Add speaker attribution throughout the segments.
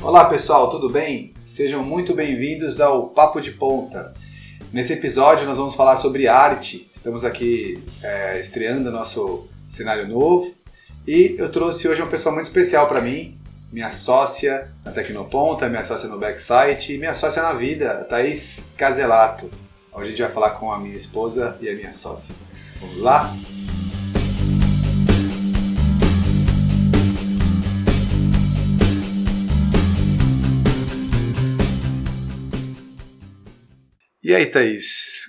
Speaker 1: Olá pessoal, tudo bem? Sejam muito bem-vindos ao Papo de Ponta. Nesse episódio nós vamos falar sobre arte. Estamos aqui estreando nosso cenário novo e eu trouxe hoje uma pessoa muito especial para mim, minha sócia na Tecnoponta, minha sócia no Backsite e minha sócia na vida, a Thaís Caselato. Hoje a gente vai falar com a minha esposa e a minha sócia. Vamos lá? E aí, Thaís?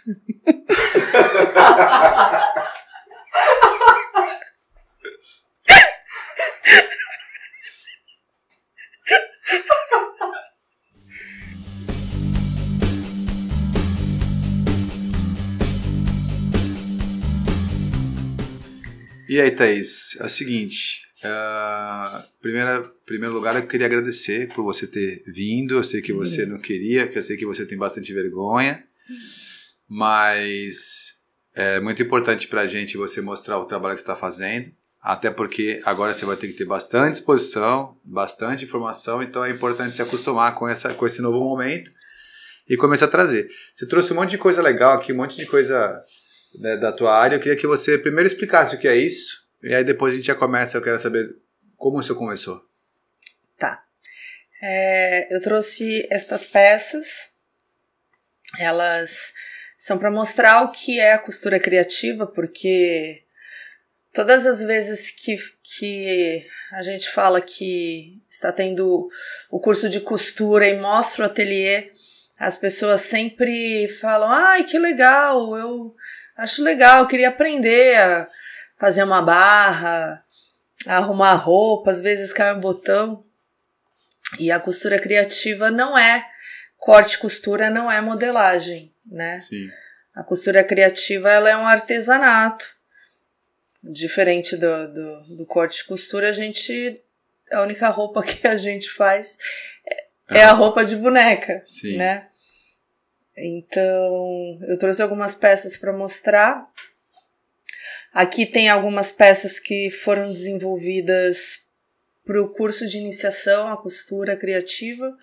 Speaker 1: E aí, Thaís, é o seguinte, primeiro lugar eu queria agradecer por você ter vindo. Eu sei que você não queria, que eu sei que você tem bastante vergonha, mas é muito importante pra gente você mostrar o trabalho que você está fazendo, até porque agora você vai ter que ter bastante exposição, bastante informação, então é importante se acostumar com esse novo momento e começar a trazer. Você trouxe um monte de coisa legal aqui, um monte de coisa da tua área. Eu queria que você primeiro explicasse o que é isso, e aí depois a gente já começa. Eu quero saber como isso começou.
Speaker 2: Tá. Eu trouxe estas peças, elas são para mostrar o que é a costura criativa, porque todas as vezes que a gente fala que está tendo o curso de costura e mostra o ateliê, as pessoas sempre falam: ai, que legal, eu acho legal, eu queria aprender a fazer uma barra, a arrumar roupa, às vezes cai um botão. E a costura criativa não é corte e costura, não é modelagem, né?
Speaker 1: Sim.
Speaker 2: A costura criativa, ela é um artesanato. Diferente do corte e costura, a única roupa que a gente faz é a roupa de boneca,
Speaker 1: sim,
Speaker 2: né? Então, eu trouxe algumas peças para mostrar. Aqui tem algumas peças que foram desenvolvidas para o curso de iniciação à costura criativa,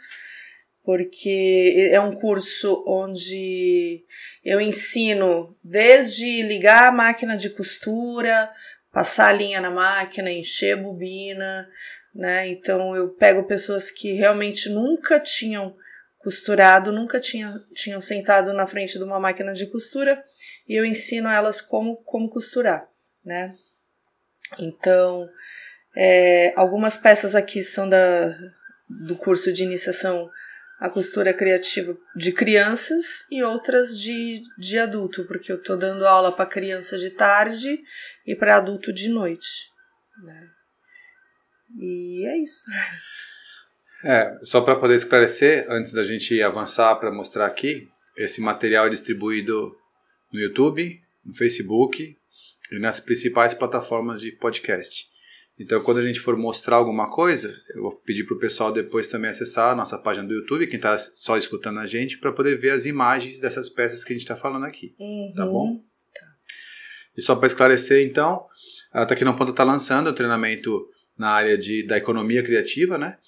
Speaker 2: porque é um curso onde eu ensino desde ligar a máquina de costura, passar a linha na máquina, encher a bobina, né? Então eu pego pessoas que realmente nunca tinham costurado, nunca tinham sentado na frente de uma máquina de costura, e eu ensino elas como costurar, né? Então, algumas peças aqui são do curso de iniciação à costura criativa de crianças e outras de adulto, porque eu tô dando aula para criança de tarde e para adulto de noite, né? E é isso.
Speaker 1: Só para poder esclarecer, antes da gente avançar para mostrar aqui, esse material é distribuído no YouTube, no Facebook e nas principais plataformas de podcast. Então, quando a gente for mostrar alguma coisa, eu vou pedir para o pessoal depois também acessar a nossa página do YouTube, quem está só escutando a gente, para poder ver as imagens dessas peças que a gente está falando aqui. Tá bom?
Speaker 2: Tá.
Speaker 1: E só para esclarecer, então, a Tecnoponta está lançando o treinamento na área da economia criativa, né?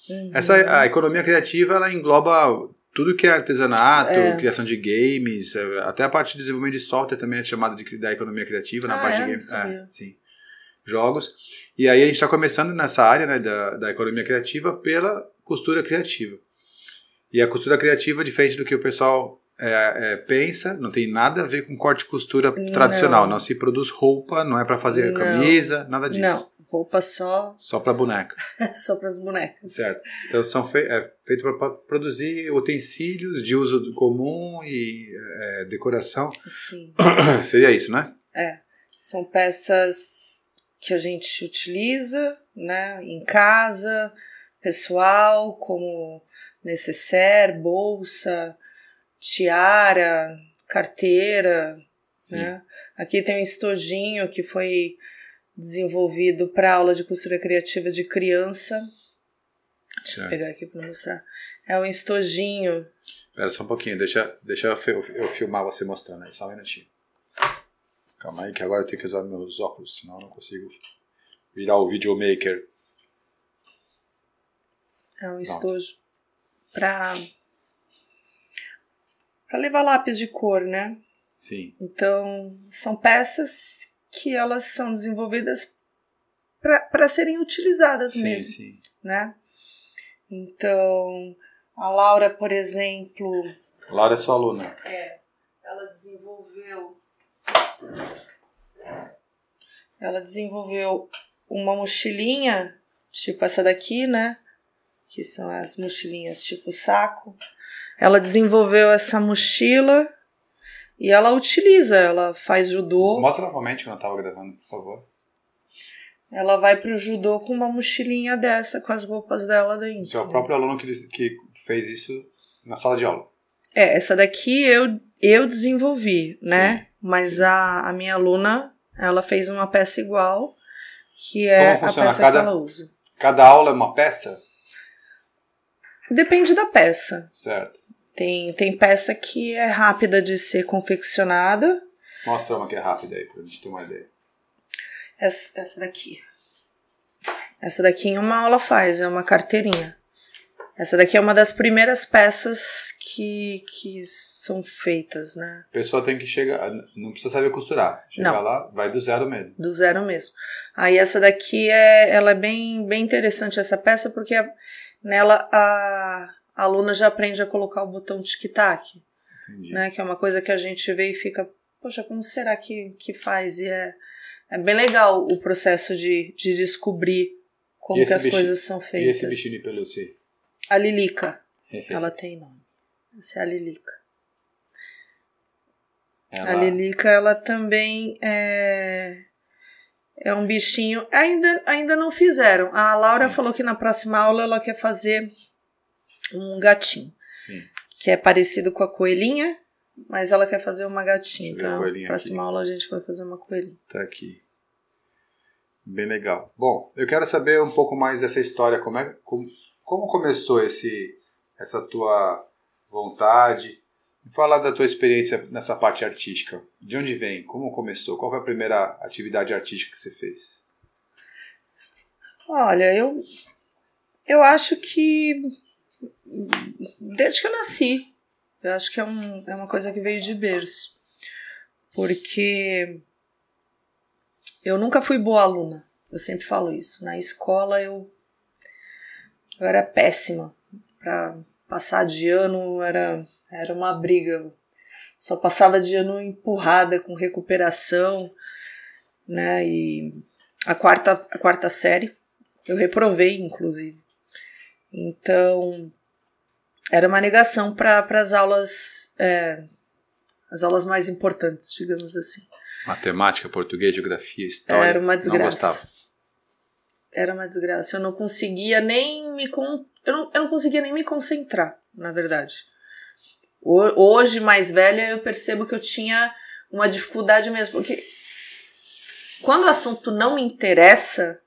Speaker 1: A economia criativa, ela engloba tudo que é artesanato, criação de games, até a parte de desenvolvimento de software também é chamada da economia criativa, na parte de games. Sim. Jogos. E aí a gente está começando nessa área, né, da economia criativa pela costura criativa. E a costura criativa, diferente do que o pessoal pensa, não tem nada a ver com corte e costura tradicional. Não se produz roupa, não é para fazer camisa, nada disso.
Speaker 2: Não. Roupa só
Speaker 1: para boneca.
Speaker 2: Só para as bonecas.
Speaker 1: Certo. Então são feitos para produzir utensílios de uso comum e decoração.
Speaker 2: Sim.
Speaker 1: Seria isso, né?
Speaker 2: São peças que a gente utiliza, né, em casa, pessoal, como necessaire, bolsa, tiara, carteira, né? Aqui tem um estojinho que foi desenvolvido para aula de costura criativa de criança. Deixa eu pegar aqui para mostrar. É um estojinho.
Speaker 1: Espera só um pouquinho, deixa eu filmar você mostrando aí, só um minutinho. Calma aí que agora eu tenho que usar meus óculos, senão eu não consigo virar o videomaker.
Speaker 2: É um estojo. para levar lápis de cor, né?
Speaker 1: Sim.
Speaker 2: Então, são peças que elas são desenvolvidas para serem utilizadas mesmo,
Speaker 1: sim.
Speaker 2: né? Então, a Laura, por exemplo...
Speaker 1: Laura é sua aluna.
Speaker 2: Ela desenvolveu uma mochilinha, tipo essa daqui, né? Que são as mochilinhas tipo saco. Ela desenvolveu essa mochila e ela utiliza, ela faz judô.
Speaker 1: Mostra novamente quando eu tava gravando, por favor.
Speaker 2: Ela vai pro judô com uma mochilinha dessa, com as roupas dela dentro.
Speaker 1: Isso é o próprio aluno que fez isso na sala de aula.
Speaker 2: Essa daqui eu desenvolvi, né?
Speaker 1: Sim,
Speaker 2: mas a minha aluna, ela fez uma peça igual, que é a peça que ela usa.
Speaker 1: Cada aula é uma peça?
Speaker 2: Depende da peça.
Speaker 1: Certo.
Speaker 2: Tem peça que é rápida de ser confeccionada.
Speaker 1: Mostra uma que é rápida aí, pra gente ter uma ideia.
Speaker 2: Essa daqui. Essa daqui em uma aula faz, é uma carteirinha. Essa daqui é uma das primeiras peças que são feitas, né?
Speaker 1: A pessoa tem que chegar, não precisa saber costurar. Chegar lá, vai do zero mesmo.
Speaker 2: Do zero mesmo. Aí essa daqui ela é bem interessante essa peça, porque nela a aluna já aprende a colocar o botão tic-tac. Né? Que é uma coisa que a gente vê e fica, poxa, como será que faz? E é bem legal o processo de descobrir como que as coisas são feitas.
Speaker 1: E esse bichinho de pelúcia?
Speaker 2: A Lilica. Ela tem nome. Essa é a Lilica. A Lilica, ela também é um bichinho... Ainda não fizeram. A Laura falou que na próxima aula ela quer fazer um gatinho.
Speaker 1: Sim.
Speaker 2: Que é parecido com a coelhinha, mas ela quer fazer uma gatinha. Então, na próxima aula a gente vai fazer uma coelhinha.
Speaker 1: Tá aqui. Bem legal. Bom, eu quero saber um pouco mais dessa história. Como começou essa tua vontade? Fala da tua experiência nessa parte artística. De onde vem? Como começou? Qual foi a primeira atividade artística que você fez?
Speaker 2: Olha, eu acho que desde que eu nasci, eu acho que é uma coisa que veio de berço. Porque eu nunca fui boa aluna. Eu sempre falo isso. Na escola eu era péssima. Para passar de ano era uma briga. Só passava de ano empurrada, com recuperação, né? E a quarta série eu reprovei, inclusive. Então, era uma negação para as aulas mais importantes, digamos assim.
Speaker 1: Matemática, português, geografia, história.
Speaker 2: Era uma desgraça.
Speaker 1: Não gostava.
Speaker 2: Era uma desgraça. Eu não conseguia nem eu não conseguia nem me concentrar, na verdade. Hoje, mais velha, eu percebo que eu tinha uma dificuldade mesmo, porque quando o assunto não me interessa,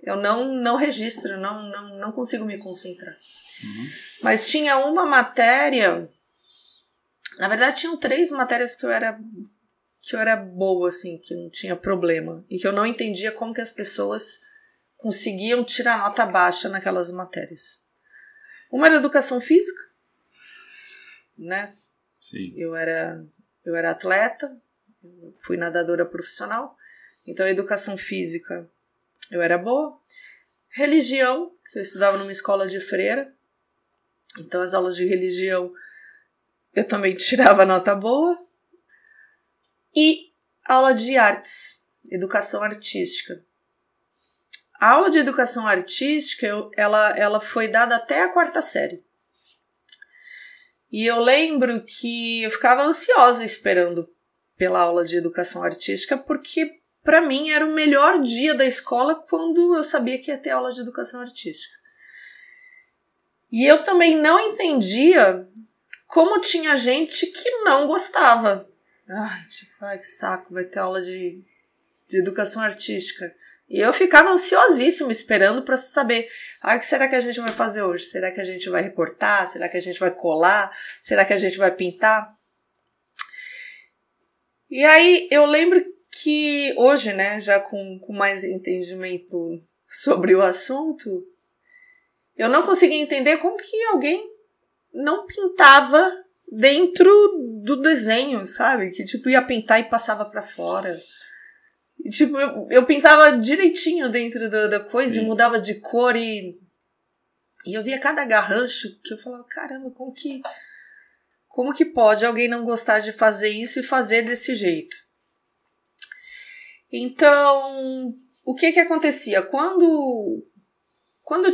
Speaker 2: eu não registro, não consigo me concentrar.
Speaker 1: Uhum.
Speaker 2: Mas tinha uma matéria, na verdade tinham 3 matérias que eu era boa, assim, que não tinha problema, e que eu não entendia como que as pessoas conseguiam tirar nota baixa naquelas matérias. Uma era educação física, né?
Speaker 1: Sim.
Speaker 2: Eu era atleta, fui nadadora profissional, então a educação física eu era boa. Religião, que eu estudava numa escola de freira, então as aulas de religião eu também tirava nota boa. E aula de artes, educação artística. A aula de educação artística, ela foi dada até a 4ª série. E eu lembro que eu ficava ansiosa esperando pela aula de educação artística, porque para mim era o melhor dia da escola quando eu sabia que ia ter aula de educação artística. E eu também não entendia como tinha gente que não gostava. Ai, que saco, vai ter aula de educação artística. E eu ficava ansiosíssima esperando para saber, o que será que a gente vai fazer hoje? Será que a gente vai recortar? Será que a gente vai colar? Será que a gente vai pintar? E aí eu lembro que hoje, né, já com mais entendimento sobre o assunto, eu não conseguia entender como que alguém não pintava dentro do desenho, sabe? Que tipo, ia pintar e passava pra fora. E, tipo, eu pintava direitinho dentro da coisa. Sim. E mudava de cor e eu via cada garrancho que eu falava, caramba, como que pode alguém não gostar de fazer isso e fazer desse jeito? Então, o que acontecia? Quando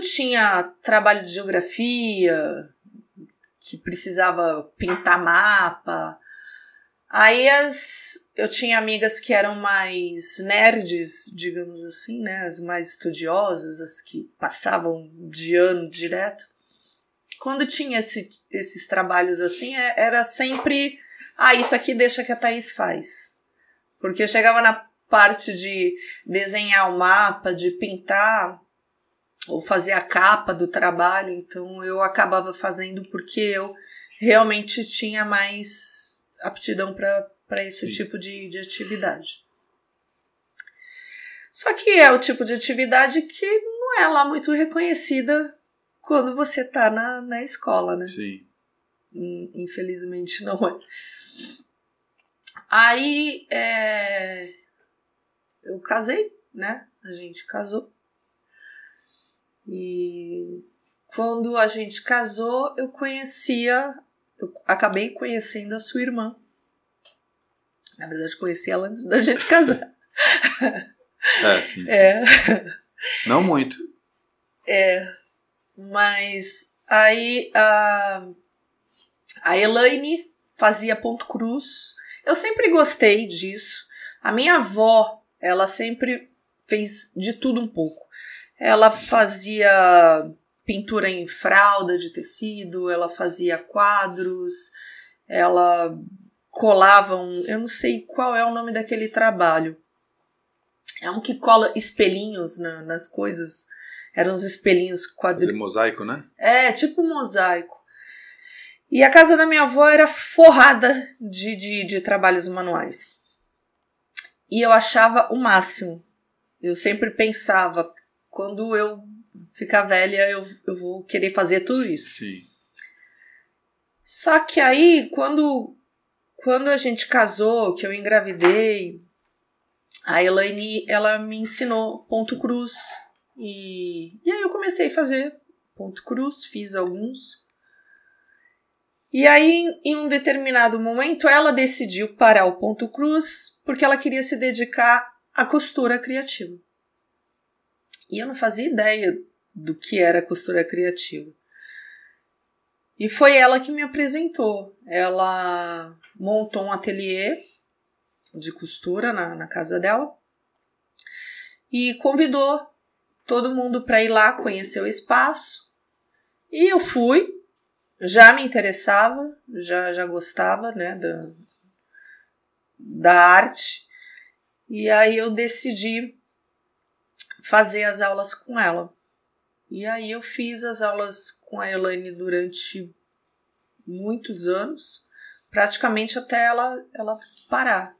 Speaker 2: tinha trabalho de geografia, que precisava pintar mapa, aí eu tinha amigas que eram mais nerds, digamos assim, né? As mais estudiosas, as que passavam de ano direto. Quando tinha esses trabalhos assim, era sempre, isso aqui deixa que a Thaís faz. Porque eu chegava na parte de desenhar o mapa, de pintar, ou fazer a capa do trabalho, então eu acabava fazendo porque eu realmente tinha mais aptidão para esse tipo de atividade. Só que é o tipo de atividade que não é lá muito reconhecida quando você está na escola, né?
Speaker 1: Sim.
Speaker 2: Infelizmente não é. Aí eu casei, né? A gente casou. E quando a gente casou, eu acabei conhecendo a sua irmã. Na verdade, conheci ela antes da gente casar.
Speaker 1: Sim. Não muito.
Speaker 2: Mas aí a Elaine fazia ponto cruz. Eu sempre gostei disso. A minha avó, ela sempre fez de tudo um pouco. Ela fazia pintura em fralda de tecido, ela fazia quadros, ela colava eu não sei qual é o nome daquele trabalho. É um que cola espelhinhos nas coisas. Eram uns espelhinhos
Speaker 1: Fazer mosaico, né?
Speaker 2: Tipo mosaico. E a casa da minha avó era forrada de trabalhos manuais. E eu achava o máximo. Eu sempre pensava, quando eu ficar velha, eu vou querer fazer tudo isso.
Speaker 1: Sim.
Speaker 2: Só que aí, quando a gente casou, que eu engravidei, a Elaine, ela me ensinou ponto cruz. E aí eu comecei a fazer ponto cruz, fiz alguns. E aí, em um determinado momento, ela decidiu parar o ponto cruz porque ela queria se dedicar à costura criativa. E eu não fazia ideia do que era costura criativa. E foi ela que me apresentou. Ela montou um ateliê de costura na casa dela e convidou todo mundo para ir lá conhecer o espaço. E eu fui, já me interessava, já gostava, né, da arte. E aí eu decidi fazer as aulas com ela. E aí eu fiz as aulas com a Elaine durante muitos anos, praticamente até ela parar.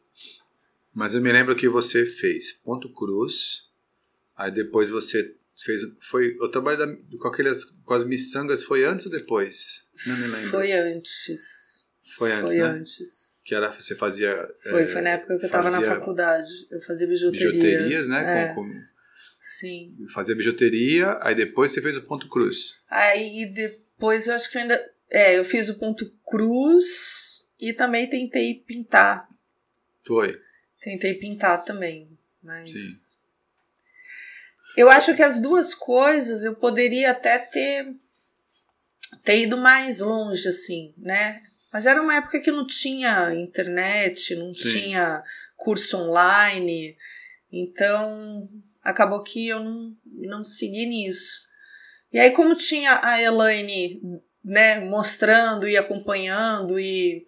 Speaker 1: Mas eu me lembro que você fez ponto cruz, aí depois você fez... o trabalho com as miçangas foi antes ou depois? Não me lembro.
Speaker 2: Foi antes.
Speaker 1: Foi antes,
Speaker 2: né?
Speaker 1: Antes. Que era, você fazia...
Speaker 2: Foi na época que eu estava na faculdade. Eu fazia bijuteria.
Speaker 1: Bijuterias, né?
Speaker 2: Sim.
Speaker 1: Fazia bijuteria, aí depois você fez o ponto cruz.
Speaker 2: Aí depois eu acho que eu ainda... eu fiz o ponto cruz e também tentei pintar.
Speaker 1: Foi.
Speaker 2: Tentei pintar também, mas...
Speaker 1: Sim.
Speaker 2: Eu acho que as duas coisas eu poderia até ter ido mais longe, assim, né? Mas era uma época que não tinha internet, não Sim. tinha curso online, então acabou que eu não segui nisso. E aí, como tinha a Elaine, né, mostrando e acompanhando e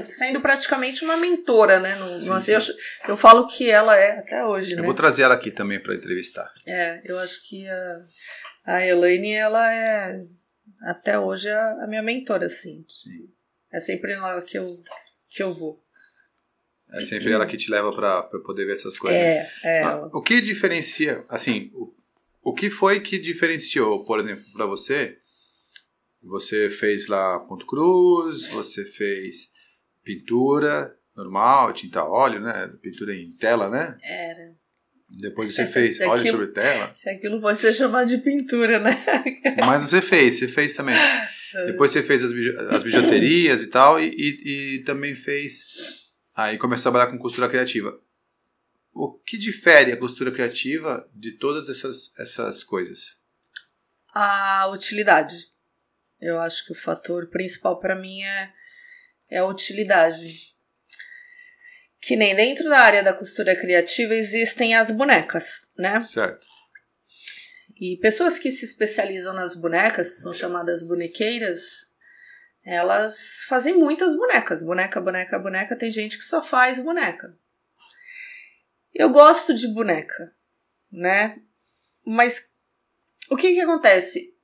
Speaker 2: sendo praticamente uma mentora, né? Eu falo que ela é até hoje, né?
Speaker 1: Eu vou trazer ela aqui também para entrevistar.
Speaker 2: Eu acho que a Elaine, ela é até hoje a minha mentora, assim.
Speaker 1: Sim.
Speaker 2: É sempre ela que eu vou.
Speaker 1: É sempre ela que te leva para poder ver essas coisas.
Speaker 2: Ela.
Speaker 1: O que diferencia, assim, O que foi que diferenciou, por exemplo, para você? Você fez lá ponto cruz, você fez pintura normal, tinta a óleo, né? Pintura em tela, né?
Speaker 2: Era.
Speaker 1: Depois você fez óleo sobre tela.
Speaker 2: Se aquilo pode ser chamado de pintura, né?
Speaker 1: Mas você fez também. Depois você fez as bijuterias e tal, e também fez... Aí começou a trabalhar com costura criativa. O que difere a costura criativa de todas essas coisas?
Speaker 2: A utilidade. Eu acho que o fator principal para mim é a utilidade. Que nem dentro da área da costura criativa existem as bonecas, né?
Speaker 1: Certo.
Speaker 2: E pessoas que se especializam nas bonecas, que são chamadas bonequeiras, elas fazem muitas bonecas. Boneca, boneca, boneca. Tem gente que só faz boneca. Eu gosto de boneca, né? Mas o que acontece?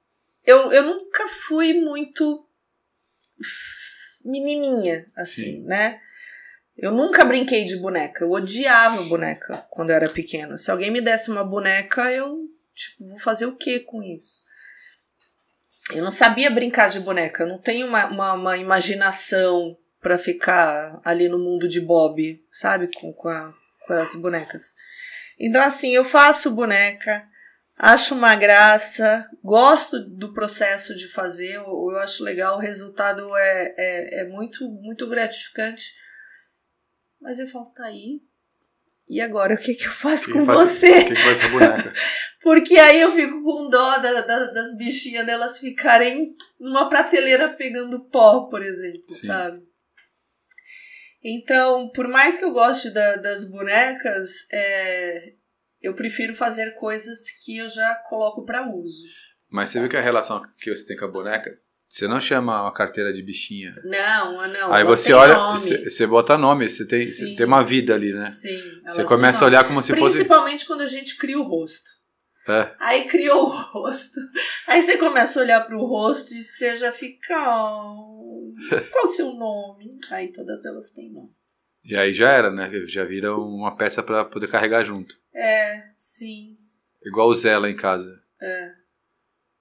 Speaker 2: Eu nunca fui muito menininha, assim, Sim. né? Eu nunca brinquei de boneca. Eu odiava boneca quando eu era pequena. Se alguém me desse uma boneca, eu, vou fazer o quê com isso? Eu não sabia brincar de boneca. Eu não tenho uma imaginação pra ficar ali no mundo de Bob, sabe? Com as bonecas. Então, assim, eu faço boneca, acho uma graça, gosto do processo de fazer, eu acho legal, o resultado é muito, muito gratificante. Mas eu falo, tá aí, e agora o que eu faço com você?
Speaker 1: O que faz com a boneca?
Speaker 2: Porque aí eu fico com dó das bichinhas, delas ficarem numa prateleira pegando pó, por exemplo, Sim. sabe? Então, por mais que eu goste das bonecas, eu prefiro fazer coisas que eu já coloco para uso.
Speaker 1: Mas você viu que a relação que você tem com a boneca, você não chama uma carteira de bichinha.
Speaker 2: Não.
Speaker 1: Aí você olha, você bota nome, você tem uma vida ali, né?
Speaker 2: Sim.
Speaker 1: Você começa a olhar como se fosse...
Speaker 2: Principalmente quando a gente cria o rosto. Aí criou o rosto. Aí você começa a olhar pro rosto e você já fica... qual o seu nome? Aí todas elas têm nome.
Speaker 1: E aí já era, né? Já vira uma peça pra poder carregar junto.
Speaker 2: Sim.
Speaker 1: Igual o Zé lá em casa.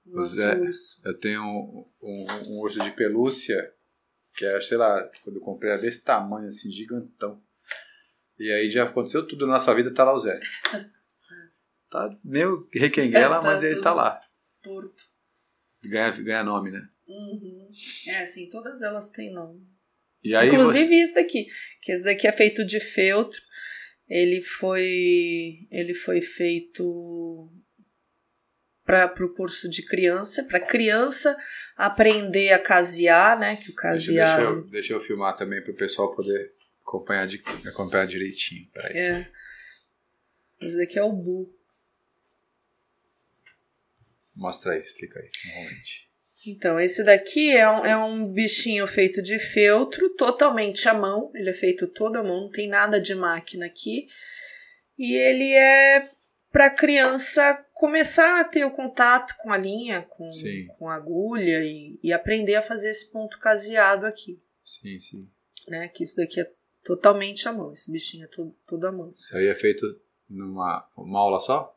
Speaker 1: O
Speaker 2: Nosso
Speaker 1: Zé,
Speaker 2: urso.
Speaker 1: eu tenho um urso de pelúcia, que é, sei lá, quando eu comprei era desse tamanho, assim, gigantão. E aí já aconteceu tudo na nossa vida, tá lá o Zé. Tá meio requenguela, mas ele tá lá.
Speaker 2: Torto.
Speaker 1: Ganha nome, né?
Speaker 2: Uhum. Sim, todas elas têm nome.
Speaker 1: E aí
Speaker 2: inclusive esse daqui, que esse daqui é feito de feltro. Ele foi feito para o curso de criança, para criança aprender a casear, né? Que o caseado...
Speaker 1: Deixa eu filmar também para o pessoal poder acompanhar direitinho. Peraí.
Speaker 2: Esse daqui é o Bu.
Speaker 1: Mostra aí, explica aí, normalmente.
Speaker 2: Então, esse daqui é um bichinho feito de feltro, totalmente à mão. Ele é feito todo à mão, não tem nada de máquina aqui. E ele é para a criança começar a ter o contato com a linha, com a agulha e aprender a fazer esse ponto caseado aqui.
Speaker 1: Sim.
Speaker 2: Né? Que isso daqui é totalmente à mão, esse bichinho é todo à mão.
Speaker 1: Isso aí é feito numa aula só?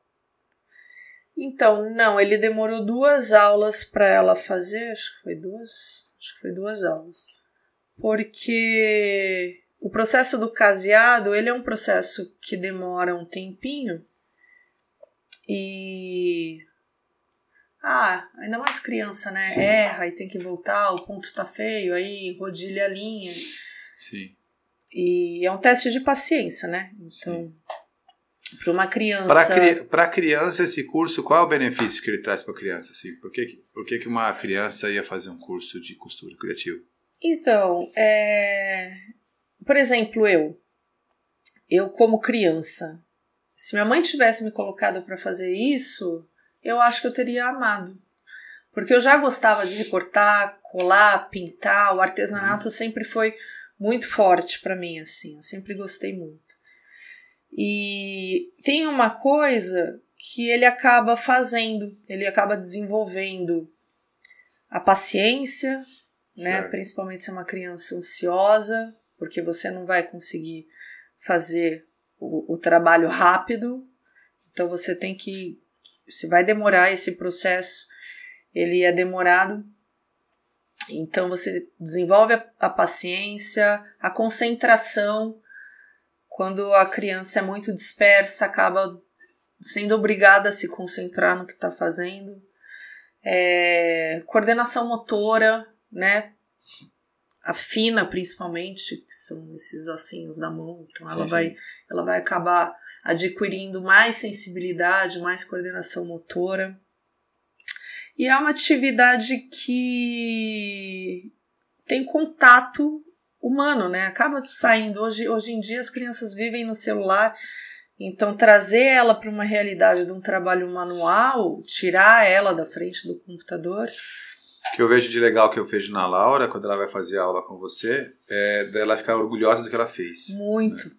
Speaker 2: Então, não, ele demorou 2 aulas para ela fazer, acho que foi duas aulas. Porque o processo do caseado, ele é um processo que demora um tempinho e... ainda mais criança, né? Sim. Erra e tem que voltar, o ponto tá feio, aí rodilha a linha.
Speaker 1: Sim.
Speaker 2: E é um teste de paciência, né? Então... Sim. Para uma criança...
Speaker 1: Para criança, esse curso, qual é o benefício que ele traz para a criança? Assim? Por que uma criança ia fazer um curso de costura criativa?
Speaker 2: Então, por exemplo, eu como criança, se minha mãe tivesse me colocado para fazer isso, eu acho que eu teria amado. Porque eu já gostava de recortar, colar, pintar, o artesanato sempre foi muito forte para mim, assim, eu sempre gostei muito. E tem uma coisa que ele acaba fazendo, ele acaba desenvolvendo a paciência, né? Principalmente se é uma criança ansiosa, porque você não vai conseguir fazer o trabalho rápido, então você tem que se vai demorar esse processo, ele é demorado. Então você desenvolve a paciência, a concentração. Quando a criança é muito dispersa, acaba sendo obrigada a se concentrar no que está fazendo. Coordenação motora, né? A fina, principalmente, que são esses ossinhos da mão. Então ela vai acabar adquirindo mais sensibilidade, mais coordenação motora. E é uma atividade que tem contato humano, né? Acaba saindo. Hoje em dia as crianças vivem no celular, então trazer ela para uma realidade de um trabalho manual, tirar ela da frente do computador.
Speaker 1: O que eu vejo de legal que eu vejo na Laura, quando ela vai fazer aula com você, é dela ficar orgulhosa do que ela fez.
Speaker 2: Muito. Né?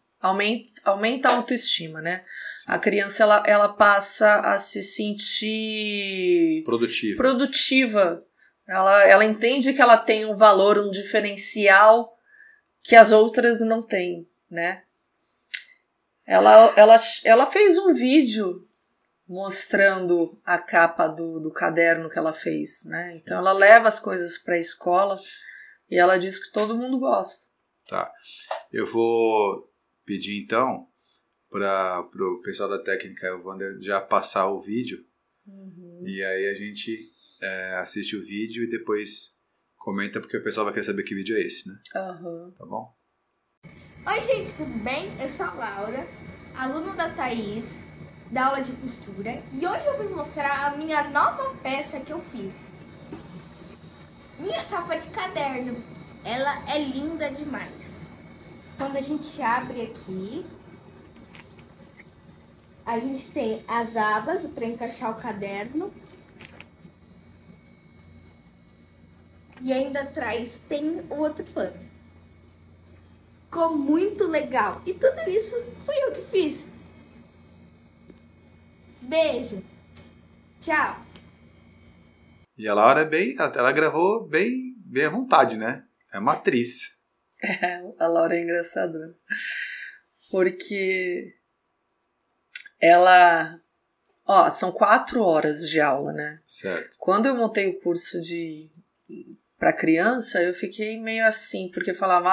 Speaker 2: Aumenta a autoestima, né?
Speaker 1: Sim.
Speaker 2: A criança ela passa a se sentir produtiva. Ela entende que ela tem um valor, um diferencial que as outras não têm, né? Ela fez um vídeo mostrando a capa do caderno que ela fez, né? Sim. Então ela leva as coisas para a escola e ela diz que todo mundo gosta.
Speaker 1: Tá. Eu vou pedir então para o pessoal da técnica, o Wander, já passar o vídeo. E aí a gente assiste o vídeo e depois comenta, porque o pessoal vai querer saber que vídeo é esse, né? Tá bom?
Speaker 3: Oi, gente, tudo bem? Eu sou a Laura, aluna da Thaís, da aula de costura, e hoje eu vou mostrar a minha nova peça que eu fiz. Minha capa de caderno, ela é linda demais. Quando a gente abre aqui, a gente tem as abas para encaixar o caderno. E ainda atrás tem o outro pano. Ficou muito legal. E tudo isso fui eu que fiz. Beijo. Tchau.
Speaker 1: E a Laura ela gravou bem à vontade, né? É uma atriz.
Speaker 2: A Laura é engraçadora. Porque ela... são 4 horas de aula, né?
Speaker 1: Certo.
Speaker 2: Quando eu montei o curso para criança, eu fiquei meio assim, porque falava,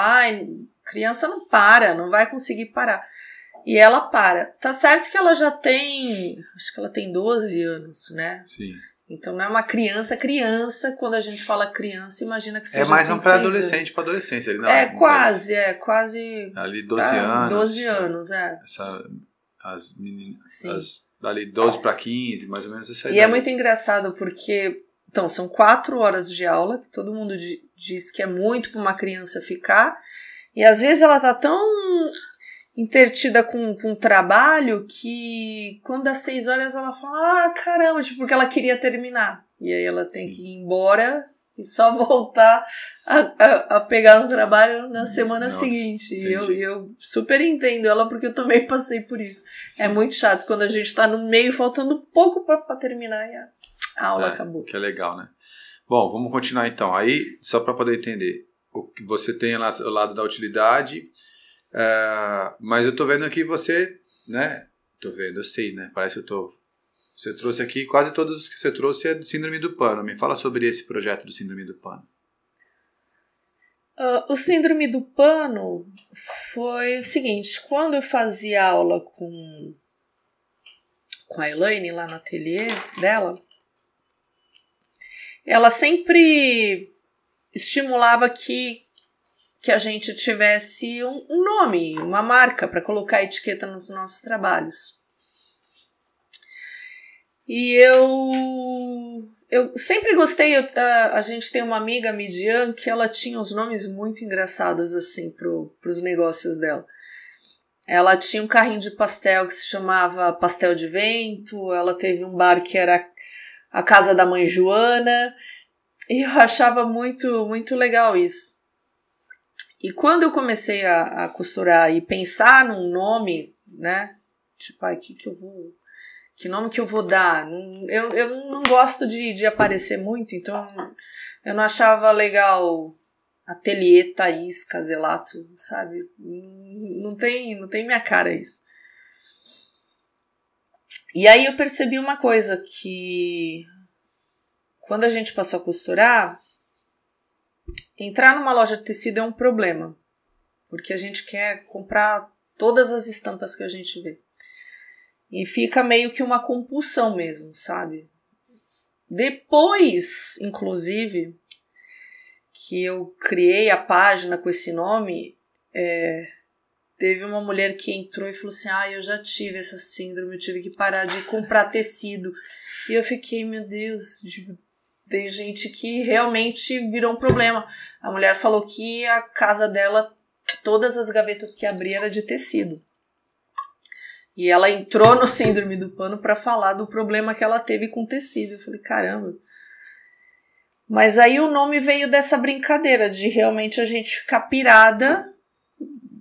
Speaker 2: criança não vai conseguir parar. E ela para. Tá certo que ela já tem, acho que ela tem 12 anos, né?
Speaker 1: Sim.
Speaker 2: Então não é uma criança, quando a gente fala criança, imagina que seja
Speaker 1: mais
Speaker 2: 5,
Speaker 1: um pré-adolescente para adolescência. Ele não
Speaker 2: quase.
Speaker 1: Ali 12 anos.
Speaker 2: 12 anos,
Speaker 1: As meninas, ali 12 para 15, mais ou menos essa idade.
Speaker 2: E é muito engraçado porque... Então, são 4 horas de aula, que todo mundo diz que é muito para uma criança ficar, e às vezes ela tá tão intertida com o trabalho que quando dá 6 horas ela fala, caramba, porque ela queria terminar. E aí ela tem que ir embora e só voltar a pegar no trabalho na semana seguinte. E eu super entendo ela, porque eu também passei por isso. Sim. É muito chato quando a gente tá no meio, faltando pouco para terminar e a aula acabou.
Speaker 1: Que é legal, né? Bom, vamos continuar então. Aí, só para poder entender, o que você tem lá o lado da utilidade, mas eu tô vendo aqui você, né? Tô vendo, eu sei, né? Parece que você trouxe aqui, quase todas as que você trouxe é do Síndrome do Pano. Me fala sobre esse projeto do Síndrome do Pano.
Speaker 2: O Síndrome do Pano foi o seguinte, quando eu fazia aula com a Elaine lá no ateliê dela, ela sempre estimulava que a gente tivesse um nome, uma marca para colocar etiqueta nos nossos trabalhos. E eu sempre gostei, a gente tem uma amiga, a Midian, que ela tinha uns nomes muito engraçados assim pros negócios dela. Ela tinha um carrinho de pastel que se chamava Pastel de Vento, ela teve um bar que era a Casa da Mãe Joana, e eu achava muito, muito legal isso. E quando eu comecei a costurar e pensar num nome, né, tipo, que nome que eu vou dar? Eu não gosto de aparecer muito, então eu não achava legal Ateliê Thaís Caselato, sabe? Não tem minha cara isso. E aí eu percebi uma coisa, que quando a gente passou a costurar, entrar numa loja de tecido é um problema, porque a gente quer comprar todas as estampas que a gente vê. E fica meio que uma compulsão mesmo, sabe? Depois, inclusive, que eu criei a página com esse nome, teve uma mulher que entrou e falou assim, eu já tive essa síndrome, eu tive que parar de comprar tecido. E eu fiquei, meu Deus, tem gente que realmente virou um problema. A mulher falou que a casa dela, todas as gavetas que abria era de tecido. E ela entrou no Síndrome do Pano para falar do problema que ela teve com tecido. Eu falei, caramba. Mas aí o nome veio dessa brincadeira de realmente a gente ficar pirada,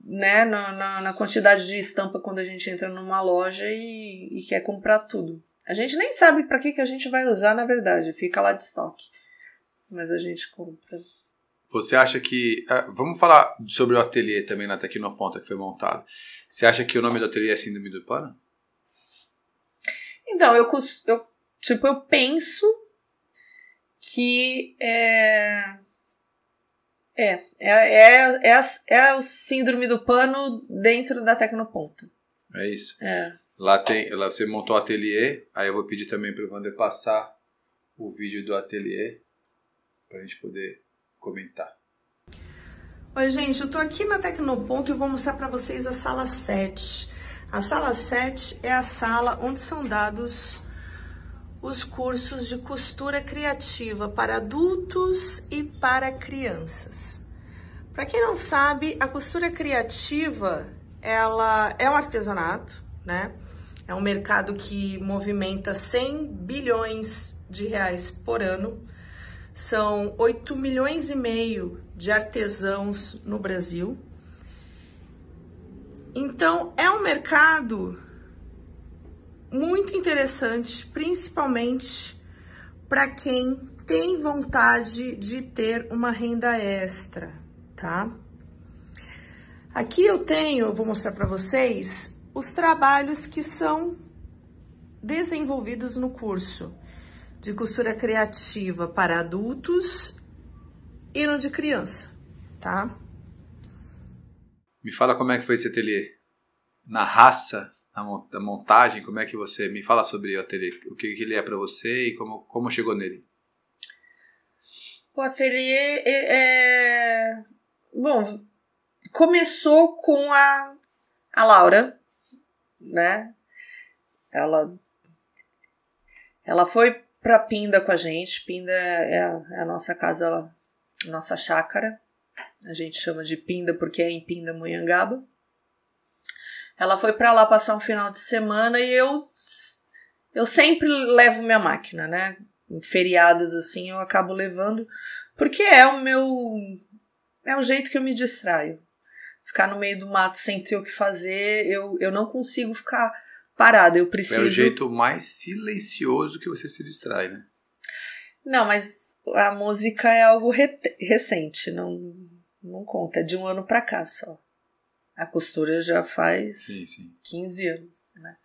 Speaker 2: né, na quantidade de estampa quando a gente entra numa loja e quer comprar tudo. A gente nem sabe para que a gente vai usar, na verdade. Fica lá de estoque. Mas a gente compra.
Speaker 1: Você acha que... vamos falar sobre o ateliê também na Tecnoponta que foi montado. Você acha que o nome do ateliê é Síndrome do Pano?
Speaker 2: Então, eu penso que é o Síndrome do Pano dentro da Tecnoponta.
Speaker 1: É isso.
Speaker 2: Lá
Speaker 1: você montou o ateliê, aí eu vou pedir também para o Wander passar o vídeo do ateliê para a gente poder comentar.
Speaker 2: Oi, gente, eu tô aqui na Tecnoponto e vou mostrar para vocês a sala 7. A sala 7 é a sala onde são dados os cursos de costura criativa para adultos e para crianças. Para quem não sabe, a costura criativa, ela é um artesanato, né? É um mercado que movimenta 100 bilhões de reais por ano. São 8 milhões e meio de artesãos no Brasil. Então, é um mercado muito interessante, principalmente para quem tem vontade de ter uma renda extra, tá? Aqui eu vou mostrar para vocês os trabalhos que são desenvolvidos no curso de costura criativa para adultos e no de criança, tá?
Speaker 1: Me fala como é que foi esse ateliê. Na raça da montagem, como é que você... Me fala sobre o ateliê, o que ele é para você e como chegou nele.
Speaker 2: O ateliê Bom, começou com a Laura, né? Ela foi pra Pinda com a gente. Pinda é a nossa casa, nossa chácara. A gente chama de Pinda porque é em Pindamonhangaba. Ela foi pra lá passar um final de semana e eu sempre levo minha máquina, né? Em feriados assim eu acabo levando, porque é o jeito que eu me distraio. Ficar no meio do mato sem ter o que fazer, eu não consigo ficar parada, eu preciso...
Speaker 1: É o jeito mais silencioso que você se distrai, né?
Speaker 2: Não, mas a música é algo recente, não conta, é de um ano pra cá só. A costura já faz 15 anos, né?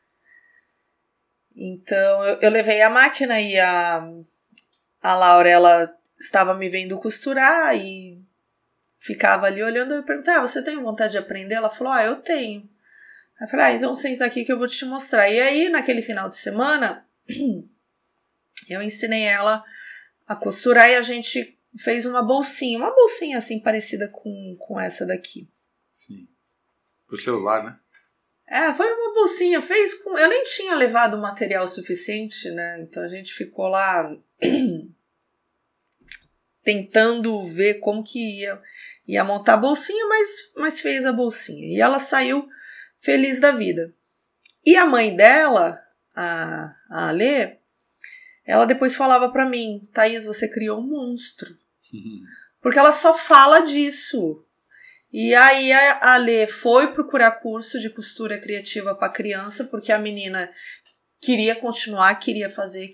Speaker 2: Então, eu levei a máquina e a Laura, ela estava me vendo costurar e ficava ali olhando. Eu perguntei, você tem vontade de aprender? Ela falou, eu tenho. Eu falei, então senta aqui que eu vou te mostrar. E aí, naquele final de semana, eu ensinei ela a costurar e a gente fez uma bolsinha assim parecida com essa daqui.
Speaker 1: Sim. Pro celular, né?
Speaker 2: Foi uma bolsinha, eu nem tinha levado material suficiente, né? Então a gente ficou lá tentando ver como que ia montar a bolsinha, mas fez a bolsinha. E ela saiu feliz da vida. E a mãe dela, a Ale, ela depois falava pra mim, Thaís, você criou um monstro. Porque ela só fala disso. E aí a Ale foi procurar curso de costura criativa para criança, porque a menina queria continuar, queria fazer,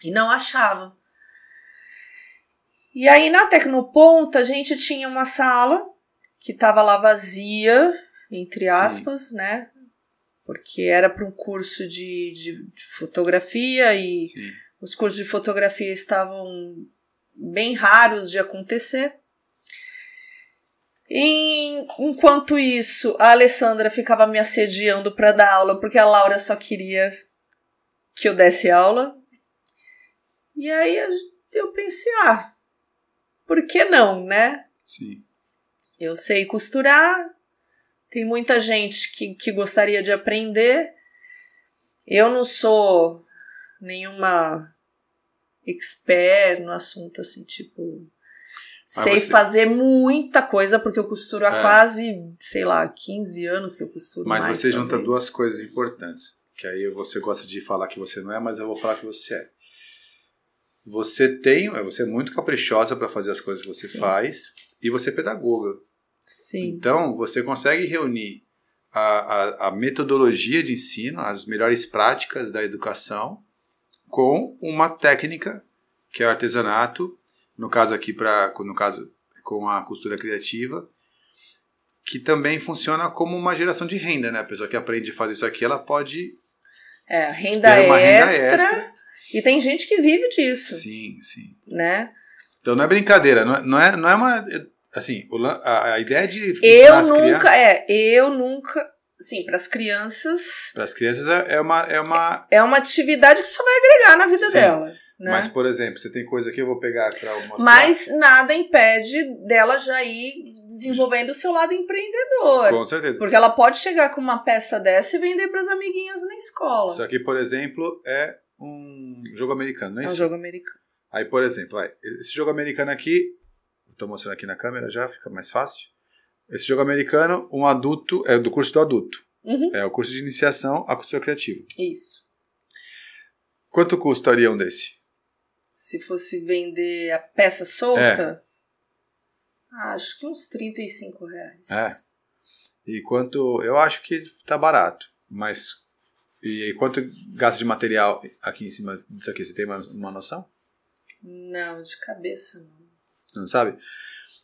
Speaker 2: e não achava. E aí na Tecnoponta a gente tinha uma sala que estava lá vazia, entre aspas, né? porque era para um curso de fotografia e
Speaker 1: Sim.
Speaker 2: os cursos de fotografia estavam bem raros de acontecer. Enquanto isso, a Alessandra ficava me assediando para dar aula, porque a Laura só queria que eu desse aula. E aí eu pensei, por que não, né?
Speaker 1: Sim.
Speaker 2: Eu sei costurar, tem muita gente que gostaria de aprender. Eu não sou nenhuma expert no assunto, assim, tipo... Sei fazer muita coisa, porque eu costuro há quase, sei lá, 15 anos que eu costuro.
Speaker 1: Mas
Speaker 2: mais,
Speaker 1: você junta
Speaker 2: talvez.
Speaker 1: duas coisas importantes, que aí você gosta de falar que você não é, mas eu vou falar que você é. Você é muito caprichosa para fazer as coisas que você faz, e você é pedagoga.
Speaker 2: Sim.
Speaker 1: Então, você consegue reunir a metodologia de ensino, as melhores práticas da educação, com uma técnica, que é o artesanato, no caso aqui, com a costura criativa, que também funciona como uma geração de renda, né? A pessoa que aprende a fazer isso aqui, ela pode
Speaker 2: renda
Speaker 1: ter uma
Speaker 2: extra,
Speaker 1: renda extra.
Speaker 2: E tem gente que vive disso.
Speaker 1: Sim, sim.
Speaker 2: Né?
Speaker 1: Então não é brincadeira, não é uma... Assim, a ideia de ensinar as crianças...
Speaker 2: Eu nunca... Sim, para as crianças...
Speaker 1: Para as crianças é uma...
Speaker 2: É uma atividade que só vai agregar na vida dela. Né?
Speaker 1: Mas, por exemplo, você tem coisa aqui, eu vou pegar para mostrar.
Speaker 2: Mas nada impede dela já ir desenvolvendo o seu lado empreendedor.
Speaker 1: Com certeza.
Speaker 2: Porque ela pode chegar com uma peça dessa e vender para as amiguinhas na escola.
Speaker 1: Isso aqui, por exemplo, é um jogo americano, não é isso?
Speaker 2: É um jogo americano.
Speaker 1: Aí, por exemplo, esse jogo americano aqui, estou mostrando aqui na câmera já, fica mais fácil. Esse jogo americano, um adulto, é do curso do adulto.
Speaker 2: Uhum.
Speaker 1: É o curso de iniciação à costura criativa.
Speaker 2: Isso.
Speaker 1: Quanto custaria um desse?
Speaker 2: Se fosse vender a peça solta, acho que uns R$35.
Speaker 1: E quanto... Eu acho que tá barato, mas... E quanto gasta de material aqui em cima disso aqui? Você tem uma noção?
Speaker 2: Não, de cabeça não.
Speaker 1: Não sabe?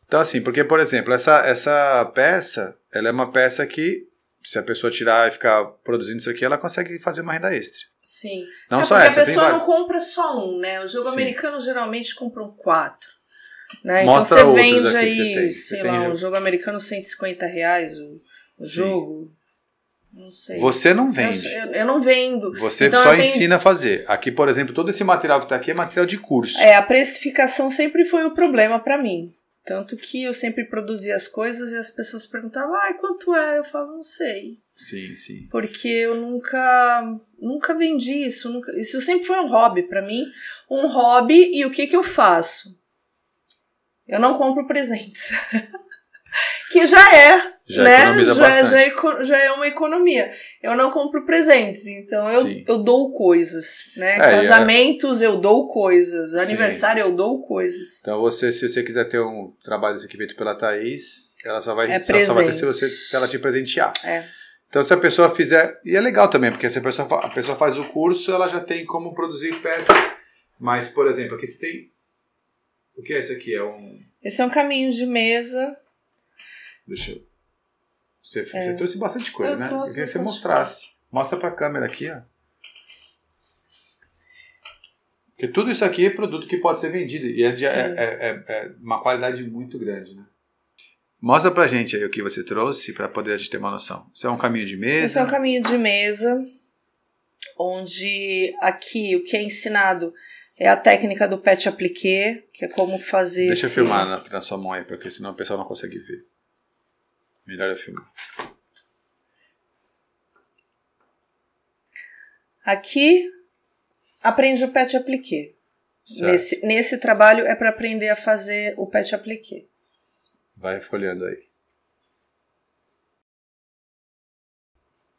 Speaker 1: Então assim, porque, por exemplo, essa peça, ela é uma peça que, se a pessoa tirar e ficar produzindo isso aqui, ela consegue fazer uma renda extra.
Speaker 2: Sim.
Speaker 1: Não só essa,
Speaker 2: porque a pessoa não compra só um, né? O jogo americano geralmente compram 4. Né?
Speaker 1: Mostra
Speaker 2: então você vende
Speaker 1: aí,
Speaker 2: sei lá, um jogo americano R$150 o jogo. Não sei.
Speaker 1: Você não vende.
Speaker 2: Eu não vendo.
Speaker 1: Você então só ensina a fazer. Aqui, por exemplo, todo esse material que está aqui é material de curso.
Speaker 2: A precificação sempre foi um problema para mim. Tanto que eu sempre produzia as coisas e as pessoas perguntavam, quanto é? Eu falo, não sei.
Speaker 1: Sim, sim.
Speaker 2: Porque eu nunca vendi isso. Isso sempre foi um hobby para mim. Um hobby, e o que eu faço? Eu não compro presentes. Que já é, né? Já é uma economia. Eu não compro presentes, então eu dou coisas, né? Casamentos eu dou coisas, aniversário eu dou coisas.
Speaker 1: Então se você quiser ter um trabalho desse aqui feito pela Thaís, ela só vai ter se ela te presentear. Então se a pessoa fizer, e é legal também, porque se a pessoa faz o curso, ela já tem como produzir peças. Mas, por exemplo, aqui você tem... O que é isso aqui?
Speaker 2: Esse é um caminho de mesa.
Speaker 1: Deixa eu... Você trouxe bastante coisa, né? Eu queria que você mostrasse.
Speaker 2: Coisa.
Speaker 1: Mostra pra câmera aqui, ó. Porque tudo isso aqui é produto que pode ser vendido. E é uma qualidade muito grande, né? Mostra pra gente aí o que você trouxe pra poder a gente ter uma noção. Isso é um caminho de mesa?
Speaker 2: Esse é um caminho de mesa, onde aqui o que é ensinado é a técnica do pet appliqué, que é como fazer...
Speaker 1: Deixa eu filmar na sua mão aí, porque senão o pessoal não consegue ver. Melhor eu filmar.
Speaker 2: Aqui, aprende o pet appliqué. Nesse trabalho é para aprender a fazer o pet appliqué.
Speaker 1: Vai folheando aí.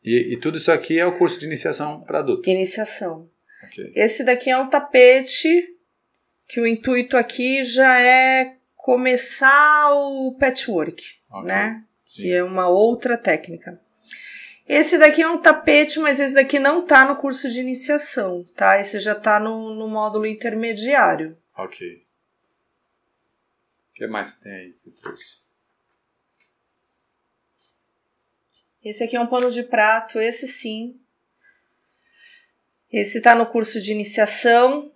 Speaker 1: E tudo isso aqui é o curso de iniciação para adulto?
Speaker 2: Iniciação.
Speaker 1: Okay.
Speaker 2: Esse daqui é um tapete, que o intuito aqui já é começar o patchwork, né? Sim. Que é uma outra técnica. Esse daqui é um tapete, mas esse daqui não tá no curso de iniciação, tá? Esse já tá no módulo intermediário.
Speaker 1: Ok. O que mais tem aí que trouxe?
Speaker 2: Esse aqui é um pano de prato, esse sim. Esse tá no curso de iniciação,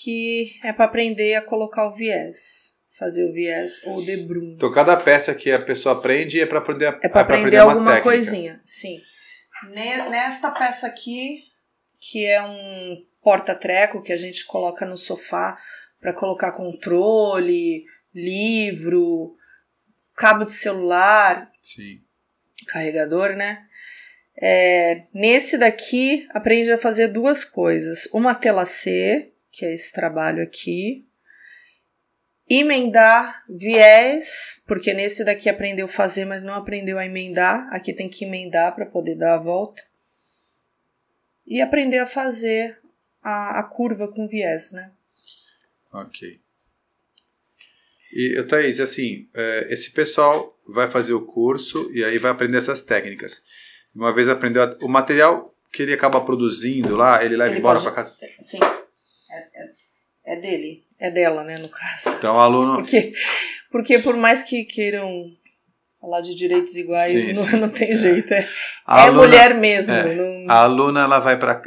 Speaker 2: que é para aprender a colocar o viés. Fazer o viés ou debrum.
Speaker 1: Então, cada peça que a pessoa aprende é para aprender
Speaker 2: É para aprender alguma coisinha, sim. Nesta peça aqui, que é um porta-treco que a gente coloca no sofá para colocar controle, livro, cabo de celular,
Speaker 1: sim.
Speaker 2: Carregador, né? Nesse daqui, aprende a fazer duas coisas. Uma tela C, que é esse trabalho aqui. Emendar viés, porque nesse daqui aprendeu a fazer, mas não aprendeu a emendar. Aqui tem que emendar para poder dar a volta. E aprender a fazer a curva com viés, né?
Speaker 1: Ok. E, Thaís, assim, esse pessoal vai fazer o curso e aí vai aprender essas técnicas. Uma vez aprendeu o material que ele acaba produzindo lá, ele leva embora para casa?
Speaker 2: Sim, é dele. É dela, né, no caso.
Speaker 1: Então, o aluno...
Speaker 2: Porque por mais que queiram falar de direitos iguais,
Speaker 1: sim.
Speaker 2: Não tem jeito. É
Speaker 1: aluna,
Speaker 2: mulher mesmo.
Speaker 1: A aluna,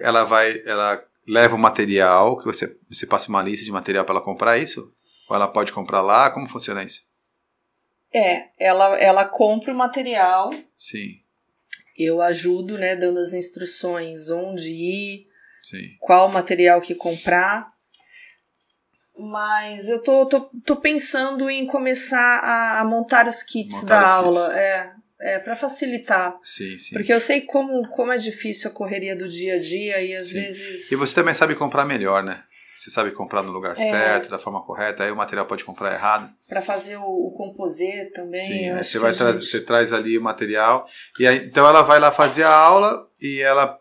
Speaker 1: ela leva o material, que você passa uma lista de material para ela comprar isso? Ou ela pode comprar lá? Como funciona isso?
Speaker 2: Ela compra o material.
Speaker 1: Sim.
Speaker 2: Eu ajudo, né, dando as instruções onde ir,
Speaker 1: sim.
Speaker 2: Qual material que comprar. Mas eu tô pensando em começar a montar os kits da aula. Para facilitar.
Speaker 1: Sim.
Speaker 2: Porque eu sei como é difícil a correria do dia a dia e às vezes...
Speaker 1: E você também sabe comprar melhor, né? Você sabe comprar no lugar certo, da forma correta, aí o material pode comprar errado.
Speaker 2: Para fazer o composê também.
Speaker 1: Sim, você traz ali o material. E aí, então ela vai lá fazer a aula e ela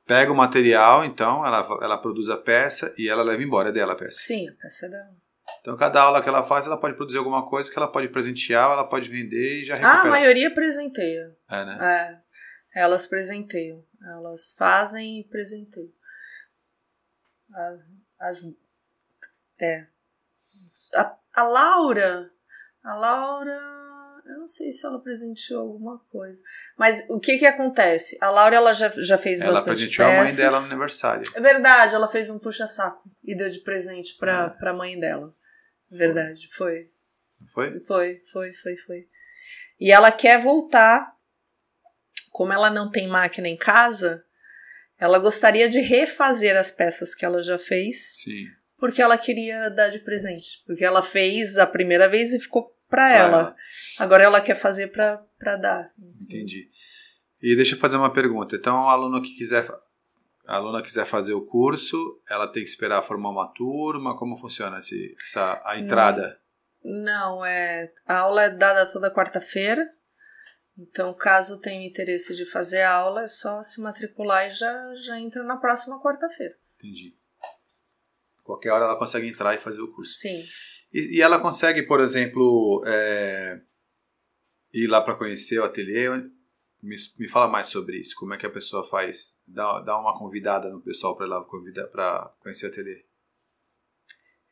Speaker 1: pega o material, então ela produz a peça e ela leva embora. É dela a peça.
Speaker 2: Sim, a peça é dela.
Speaker 1: Então cada aula que ela faz, ela pode produzir alguma coisa que ela pode presentear, ela pode vender e já recupera.
Speaker 2: A maioria presenteia.
Speaker 1: Né?
Speaker 2: Elas presenteiam. Elas fazem e presenteiam. A Laura, eu não sei se ela presenteou alguma coisa. Mas o que acontece? A Laura ela já fez bastante peças. Ela presenteou a mãe dela no aniversário. É verdade, ela fez um puxa-saco e deu de presente pra mãe dela. Verdade, foi.
Speaker 1: Foi?
Speaker 2: Foi. E ela quer voltar. Como ela não tem máquina em casa, ela gostaria de refazer as peças que ela já fez.
Speaker 1: Sim.
Speaker 2: Porque ela queria dar de presente. Porque ela fez a primeira vez e ficou pra ela. Agora ela quer fazer pra dar.
Speaker 1: Entendi. E deixa eu fazer uma pergunta. Então, a aluna quiser fazer o curso, ela tem que esperar formar uma turma? Como funciona a entrada?
Speaker 2: Não, a aula é dada toda quarta-feira. Então, caso tenha interesse de fazer a aula, é só se matricular e já entra na próxima quarta-feira.
Speaker 1: Entendi. Qualquer hora ela consegue entrar e fazer o curso.
Speaker 2: Sim.
Speaker 1: E ela consegue, por exemplo, ir lá para conhecer o ateliê? Me fala mais sobre isso. Como é que a pessoa faz? Dá uma convidada no pessoal para ir lá para conhecer o ateliê.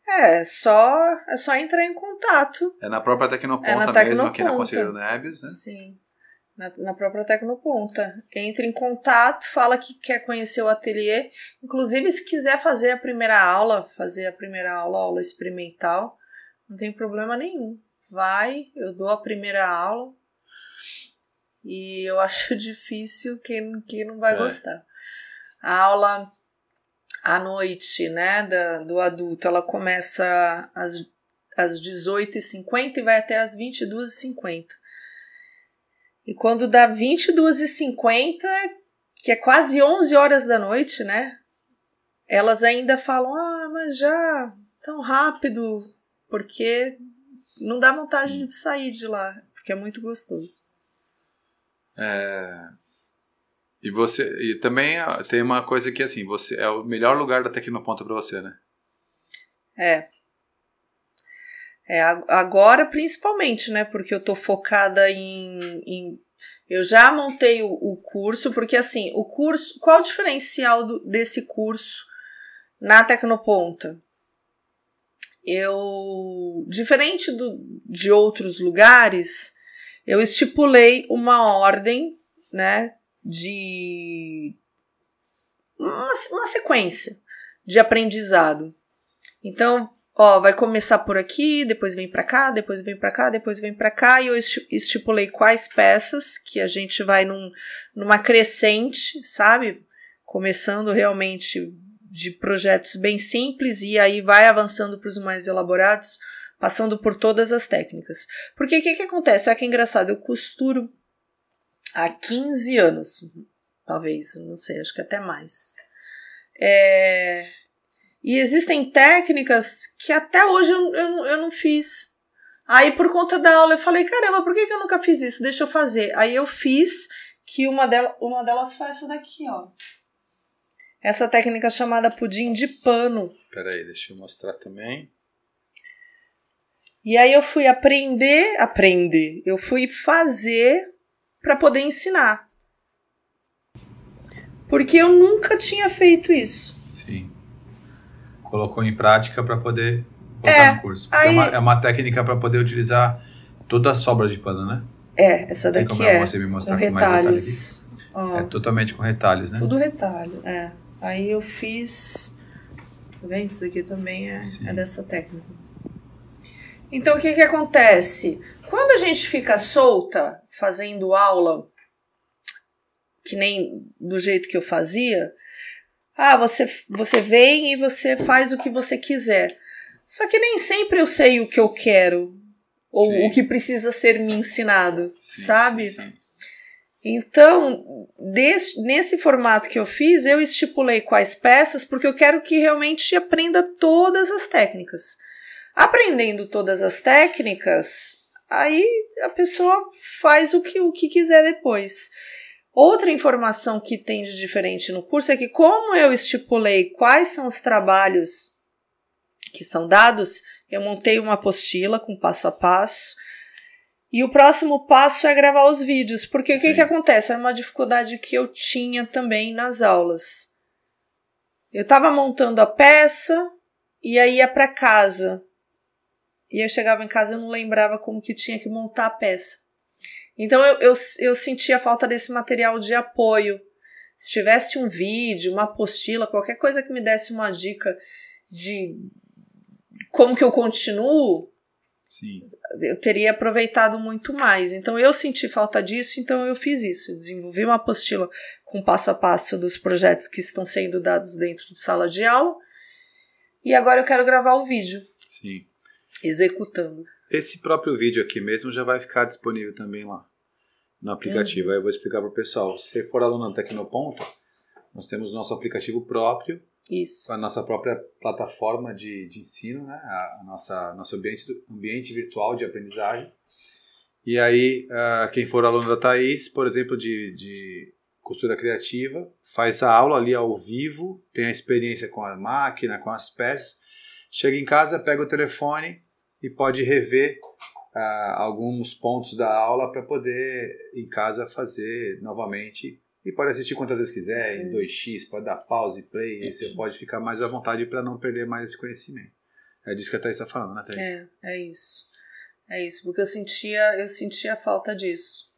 Speaker 2: É só entrar em contato.
Speaker 1: É na própria Tecnoponta mesmo, aqui na Conselheiro Neves, né?
Speaker 2: Sim, na própria Tecnoponta. Entre em contato, fala que quer conhecer o ateliê. Inclusive, se quiser fazer a primeira aula, aula experimental, não tem problema nenhum. Eu dou a primeira aula e eu acho difícil quem não vai gostar. A aula à noite, né, do adulto, ela começa às 18h50 e vai até às 22h50. E quando dá 22h50, que é quase 11 horas da noite, né, elas ainda falam, mas já tão rápido, porque não dá vontade de sair de lá, porque é muito gostoso.
Speaker 1: E também tem uma coisa que assim, você é o melhor lugar da Tecnoponta para você, né?
Speaker 2: Agora principalmente, né? Porque eu tô focada em eu já montei o curso, porque assim, o curso, qual o diferencial desse curso na Tecnoponta? Diferente de outros lugares, eu estipulei uma ordem, né, de uma sequência de aprendizado. Então, vai começar por aqui, depois vem para cá, depois vem para cá, depois vem para cá, e eu estipulei quais peças que a gente vai numa crescente, sabe? Começando realmente de projetos bem simples e aí vai avançando para os mais elaborados, passando por todas as técnicas. Porque o que acontece? Olha que engraçado, eu costuro há 15 anos, talvez, não sei, acho que até mais. E existem técnicas que até hoje eu não fiz. Aí por conta da aula eu falei, caramba, por que eu nunca fiz isso? Deixa eu fazer. Aí eu fiz, que uma delas foi essa daqui, ó. Essa técnica chamada pudim de pano.
Speaker 1: Peraí, deixa eu mostrar também.
Speaker 2: E aí eu fui aprender. Eu fui fazer para poder ensinar. Porque eu nunca tinha feito isso.
Speaker 1: Sim. Colocou em prática para poder botar no curso. Aí, é uma técnica para poder utilizar toda a sobra de pano, né?
Speaker 2: Essa daqui
Speaker 1: como
Speaker 2: você
Speaker 1: me mostrar
Speaker 2: com
Speaker 1: com mais
Speaker 2: retalhos.
Speaker 1: É totalmente com retalhos, né?
Speaker 2: Tudo retalho, Aí eu fiz... Tá vendo? Isso daqui também é dessa técnica. Então, o que acontece? Quando a gente fica solta, fazendo aula, que nem do jeito que eu fazia, você vem e você faz o que você quiser. Só que nem sempre eu sei o que eu quero, ou o que precisa ser me ensinado, sabe? Sim. Então, nesse formato que eu fiz, eu estipulei quais peças, porque eu quero que realmente aprenda todas as técnicas. Aprendendo todas as técnicas, aí a pessoa faz o que quiser depois. Outra informação que tem de diferente no curso é que, como eu estipulei quais são os trabalhos que são dados, eu montei uma apostila com passo a passo. E o próximo passo é gravar os vídeos, porque o que acontece? Era uma dificuldade que eu tinha também nas aulas. Eu estava montando a peça e aí ia para casa. E eu chegava em casa e eu não lembrava como que tinha que montar a peça. Então eu sentia falta desse material de apoio. Se tivesse um vídeo, uma apostila, qualquer coisa que me desse uma dica de como que eu continuo, eu teria aproveitado muito mais. Então eu senti falta disso, então eu fiz isso. Eu desenvolvi uma apostila com passo a passo dos projetos que estão sendo dados dentro de sala de aula. E agora eu quero gravar o vídeo.
Speaker 1: Sim.
Speaker 2: Executando.
Speaker 1: Esse próprio vídeo aqui mesmo já vai ficar disponível também lá no aplicativo. Aí eu vou explicar para o pessoal. Se você for aluno da Tecnoponto, nós temos o nosso aplicativo próprio.
Speaker 2: Isso.
Speaker 1: Com a nossa própria plataforma de ensino, né? Nosso ambiente virtual de aprendizagem. E aí, quem for aluno da Thaís, por exemplo, de costura criativa, faz a aula ali ao vivo, tem a experiência com a máquina, com as peças, chega em casa, pega o telefone e pode rever alguns pontos da aula para poder em casa fazer novamente. E pode assistir quantas vezes quiser, em 2x, pode dar pause, play, e você pode ficar mais à vontade para não perder mais esse conhecimento. É disso que a Thaís está falando, né, Thaís?
Speaker 2: É isso. É isso, porque eu sentia falta disso.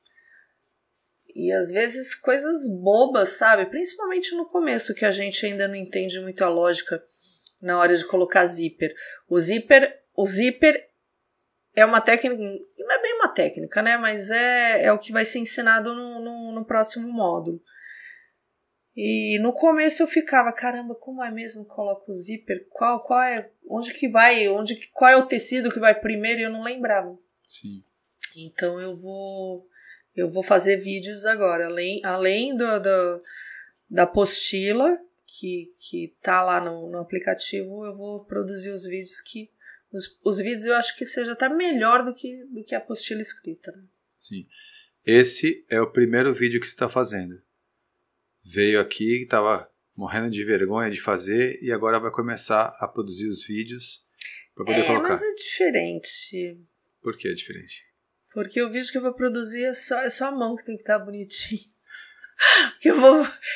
Speaker 2: E às vezes coisas bobas, sabe? Principalmente no começo, que a gente ainda não entende muito a lógica na hora de colocar zíper. O zíper é uma técnica, não é bem uma técnica, né? Mas é o que vai ser ensinado no próximo módulo. E no começo eu ficava, caramba, como é mesmo? Coloco o zíper? Qual é? Onde que vai? Qual é o tecido que vai primeiro? E eu não lembrava.
Speaker 1: Sim.
Speaker 2: Então eu vou fazer vídeos agora, além da apostila que tá lá no aplicativo, eu vou produzir os vídeos que os vídeos eu acho que seja até melhor do que a apostila escrita. Né?
Speaker 1: Sim. Esse é o primeiro vídeo que você está fazendo. Veio aqui, estava morrendo de vergonha de fazer e agora vai começar a produzir os vídeos para poder colocar.
Speaker 2: Mas é diferente.
Speaker 1: Por que é diferente?
Speaker 2: Porque o vídeo que eu vou produzir é só a mão que tem que estar bonitinho.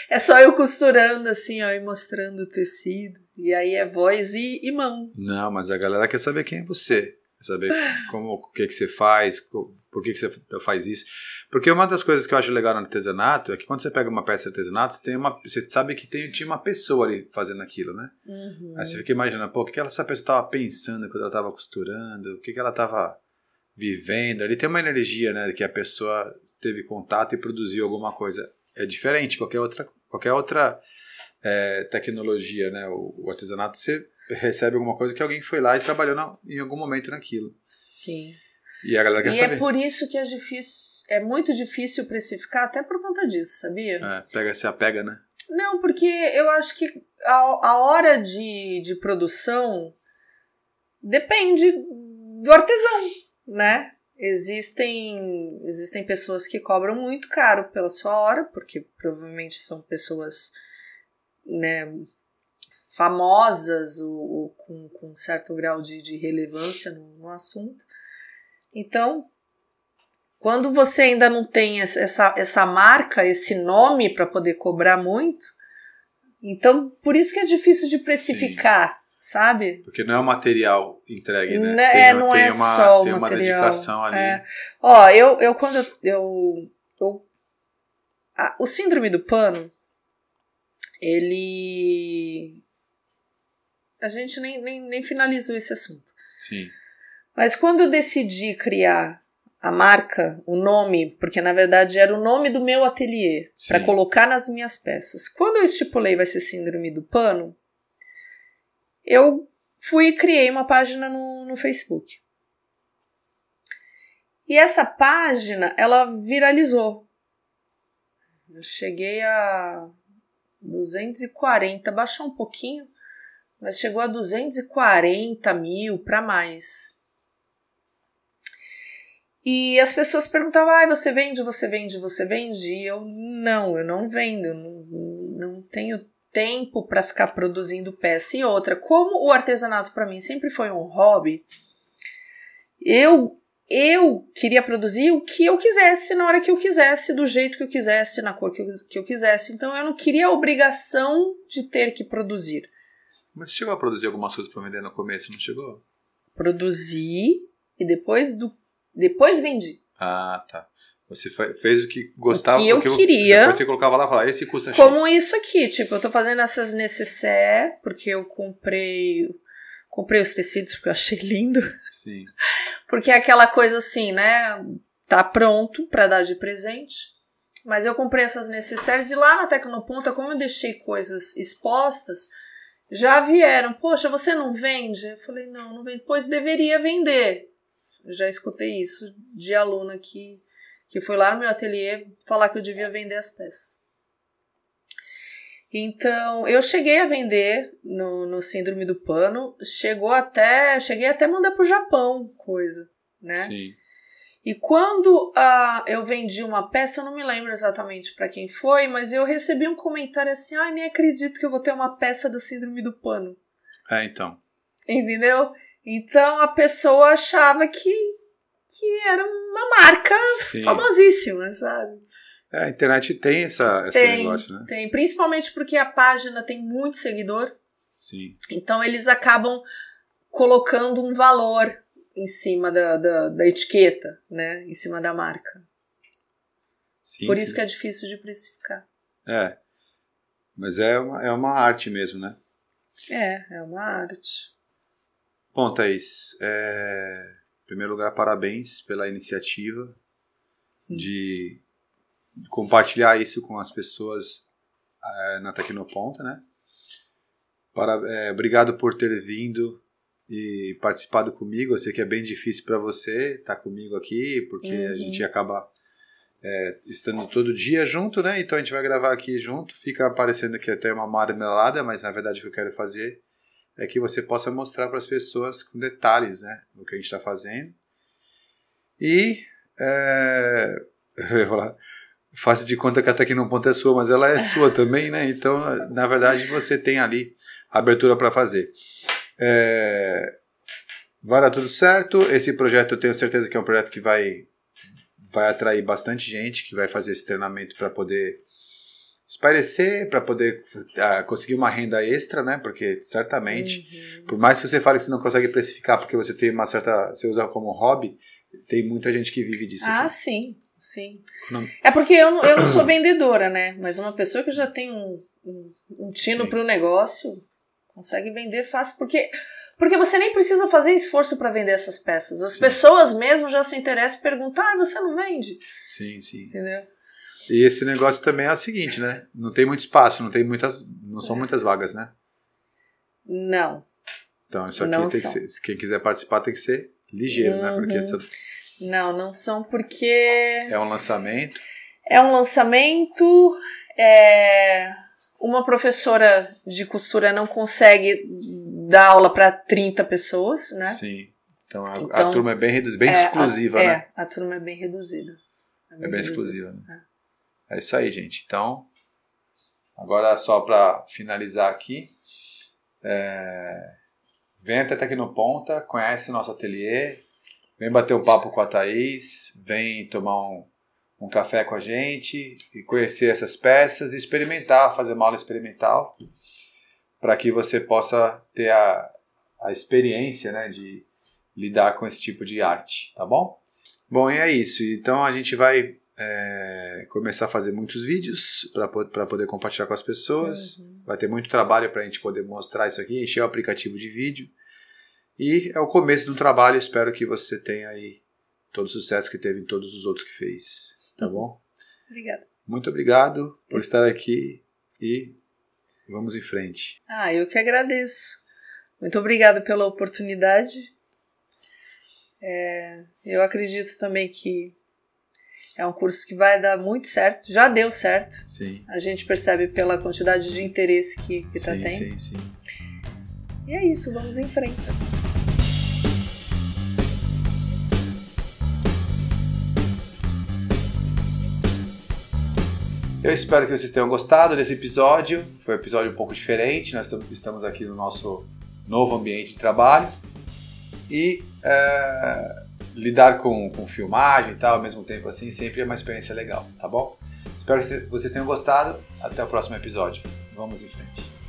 Speaker 2: É só eu costurando assim, ó, e mostrando o tecido. E aí é voz e mão.
Speaker 1: Não, mas a galera quer saber quem é você. saber o que você faz, por que você faz isso. Porque uma das coisas que eu acho legal no artesanato é que quando você pega uma peça de artesanato, você sabe que tinha uma pessoa ali fazendo aquilo, né?
Speaker 2: Uhum.
Speaker 1: Aí você fica imaginando, o que essa pessoa estava pensando quando ela estava costurando, o que ela estava vivendo. Ali tem uma energia, né, que a pessoa teve contato e produziu alguma coisa. É diferente, qualquer outra tecnologia, né? O artesanato, você recebe alguma coisa que alguém foi lá e trabalhou em algum momento naquilo.
Speaker 2: Sim.
Speaker 1: E a galera quer saber.
Speaker 2: E é por isso que é muito difícil precificar, até por conta disso, sabia?
Speaker 1: Se apega, né?
Speaker 2: Não, porque eu acho que a hora de produção depende do artesão, né? Existem pessoas que cobram muito caro pela sua hora, porque provavelmente são pessoas, né, famosas ou com um certo grau de relevância no assunto. Então, quando você ainda não tem essa marca, esse nome para poder cobrar muito, então por isso que é difícil de precificar, sabe?
Speaker 1: Porque não é o material entregue, né?
Speaker 2: Não é só o material.
Speaker 1: Tem uma dedicação ali.
Speaker 2: Ó, o síndrome do pano, a gente nem finalizou esse assunto.
Speaker 1: Sim.
Speaker 2: Mas quando eu decidi criar a marca, o nome, porque na verdade era o nome do meu ateliê, para colocar nas minhas peças. Quando eu estipulei vai ser síndrome do pano, eu fui e criei uma página no Facebook. E essa página, ela viralizou. Eu cheguei a 240, baixou um pouquinho, mas chegou a 240 mil para mais. E as pessoas perguntavam, você vende? E eu não vendo, eu não tenho tempo para ficar produzindo peça. E outra, como o artesanato para mim sempre foi um hobby, eu queria produzir o que eu quisesse, na hora que eu quisesse, do jeito que eu quisesse, na cor que eu quisesse. Então eu não queria a obrigação de ter que produzir.
Speaker 1: Mas você chegou a produzir algumas coisas para vender no começo, não chegou?
Speaker 2: Produzi e depois vendi.
Speaker 1: Ah, tá. Você fez o que gostava,
Speaker 2: o que eu queria.
Speaker 1: Depois você colocava lá e falava, esse custa X.
Speaker 2: Como isso aqui, tipo, eu tô fazendo essas nécessaires porque eu comprei os tecidos porque eu achei lindo.
Speaker 1: Sim.
Speaker 2: Porque é aquela coisa assim, né? Tá pronto pra dar de presente. Mas eu comprei essas nécessaires e lá na Tecnoponta, como eu deixei coisas expostas, já vieram. Poxa, você não vende? Eu falei, não vendo. Pois deveria vender. Eu já escutei isso de aluna que foi lá no meu ateliê falar que eu devia vender as peças. Então, eu cheguei a vender no síndrome do pano, cheguei até a mandar pro Japão coisa, né?
Speaker 1: Sim.
Speaker 2: E quando eu vendi uma peça, eu não me lembro exatamente para quem foi, mas eu recebi um comentário assim, nem acredito que eu vou ter uma peça da síndrome do pano.
Speaker 1: Então.
Speaker 2: Entendeu? Então a pessoa achava que era uma marca famosíssima, sabe?
Speaker 1: A internet tem esse negócio, né?
Speaker 2: Tem, principalmente porque a página tem muito seguidor.
Speaker 1: Sim.
Speaker 2: Então eles acabam colocando um valor em cima da etiqueta, né? Em cima da marca.
Speaker 1: Sim,
Speaker 2: Por isso que é difícil de precificar.
Speaker 1: Mas é uma arte mesmo, né?
Speaker 2: É uma arte.
Speaker 1: Bom, Thaís, em primeiro lugar, parabéns pela iniciativa de compartilhar isso com as pessoas na Tecnoponta, né? Obrigado por ter vindo e participado comigo. Eu sei que é bem difícil para você estar comigo aqui, porque a gente acaba estando todo dia junto, né? Então a gente vai gravar aqui junto. Fica parecendo que até uma marmelada, mas na verdade o que eu quero fazer é que você possa mostrar para as pessoas com detalhes, né, o que a gente está fazendo. E eu ia falar, faça de conta que a Tecnoponta é sua, mas ela é sua também, né? Então, na verdade, você tem ali a abertura para fazer. Vai dar tudo certo. Esse projeto, eu tenho certeza que é um projeto que vai atrair bastante gente, que vai fazer esse treinamento para poder espairecer, para poder conseguir uma renda extra, né? Porque certamente, por mais que você fale que você não consegue precificar porque você tem uma certa, você usa como hobby, tem muita gente que vive disso.
Speaker 2: Ah, sim. É porque eu não sou vendedora, né? Mas uma pessoa que já tem um tino para o negócio consegue vender fácil, porque você nem precisa fazer esforço para vender essas peças. As pessoas mesmo já se interessam e perguntam, você não vende?
Speaker 1: Sim.
Speaker 2: Entendeu?
Speaker 1: E esse negócio também é o seguinte, né? Não tem muito espaço, não são muitas vagas, né?
Speaker 2: Não.
Speaker 1: Então isso aqui tem que ser, quem quiser participar tem que ser ligeiro, né? Porque
Speaker 2: não são porque...
Speaker 1: É um lançamento.
Speaker 2: Uma professora de costura não consegue dar aula para 30 pessoas, né?
Speaker 1: Sim. Então a turma é bem reduzida, bem exclusiva, né?
Speaker 2: A turma é bem reduzida.
Speaker 1: É bem exclusiva, né? É isso aí, gente. Então, agora só para finalizar aqui, vem até Tecnoponta, conhece nosso ateliê, vem bater um papo com a Thaís, vem tomar um café com a gente e conhecer essas peças e experimentar, fazer uma aula experimental para que você possa ter a experiência, né, de lidar com esse tipo de arte, tá bom? Bom, e é isso. Então a gente vai começar a fazer muitos vídeos para poder compartilhar com as pessoas. Vai ter muito trabalho para a gente poder mostrar isso aqui, encher o aplicativo de vídeo. E é o começo do trabalho. Espero que você tenha aí todo o sucesso que teve em todos os outros que fez. Tá bom?
Speaker 2: Obrigada.
Speaker 1: Muito obrigado por estar aqui e vamos em frente.
Speaker 2: Eu que agradeço. Muito obrigada pela oportunidade. Eu acredito também que é um curso que vai dar muito certo. Já deu certo.
Speaker 1: Sim.
Speaker 2: A gente percebe pela quantidade de interesse que está tendo.
Speaker 1: Sim.
Speaker 2: E é isso, vamos em frente.
Speaker 1: Eu espero que vocês tenham gostado desse episódio. Foi um episódio um pouco diferente. Nós estamos aqui no nosso novo ambiente de trabalho. E lidar com filmagem e tal, ao mesmo tempo assim, sempre é uma experiência legal, tá bom? Espero que vocês tenham gostado. Até o próximo episódio. Vamos em frente.